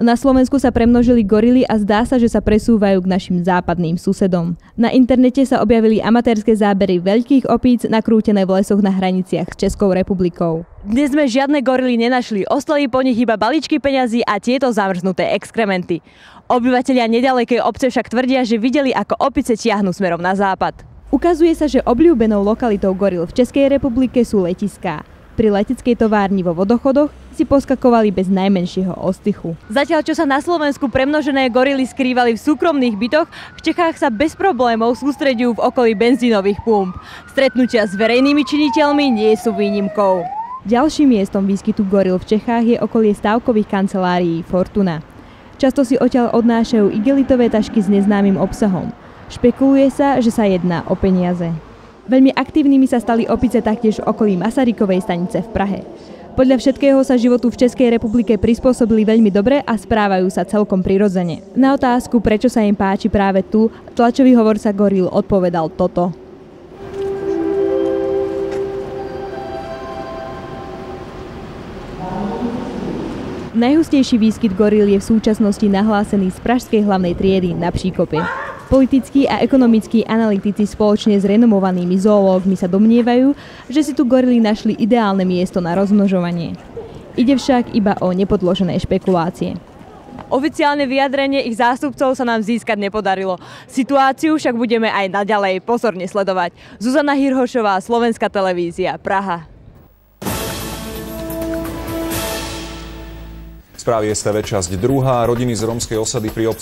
Na Slovensku sa premnožili gorily a zdá sa, že sa presúvajú k našim západným susedom. Na internete sa objavili amatérske zábery veľkých opíc nakrútené v lesoch na hraniciach s Českou republikou. Dnes sme žiadne gorily nenašli, ostali po nich iba balíčky peňazí a tieto zamrznuté exkrementy. Obyvatelia nedalekej obce však tvrdia, že videli, ako opice tiahnu smerom na západ. Ukazuje sa, že obľúbenou lokalitou goril v Českej republike sú letiská. Pri leteckej továrni vo Vodochodoch si poskakovali bez najmenšieho ostychu. Zatiaľ, čo sa na Slovensku premnožené gorily skrývali v súkromných bytoch, v Čechách sa bez problémov sústreďujú v okolí benzínových pump. Stretnutia s verejnými činiteľmi nie sú výnimkou. Ďalším miestom výskytu goril v Čechách je okolie stávkových kancelárií Fortuna. Často si odtiaľ odnášajú igelitové tašky s neznámym obsahom. Špekuluje sa, že sa jedná o peniaze. Veľmi aktívnymi sa stali opice taktiež v okolí Masarykovej stanice v Prahe. Podľa všetkého sa životu v Českej republike prispôsobili veľmi dobre a správajú sa celkom prirodzene. Na otázku, prečo sa im páči práve tu, tlačový hovorca goril odpovedal toto. Najhustejší výskyt goril je v súčasnosti nahlásený z pražskej hlavnej triedy na Příkope. Politickí a ekonomickí analytici spoločne s renomovanými zoológmi sa domnievajú, že si tu gorily našli ideálne miesto na rozmnožovanie. Ide však iba o nepodložené špekulácie. Oficiálne vyjadrenie ich zástupcov sa nám získať nepodarilo. Situáciu však budeme aj naďalej pozorne sledovať. Zuzana Hirhošová, Slovenská televízia, Praha. Správy STV časť 2. Rodiny z rómskej osady pri obci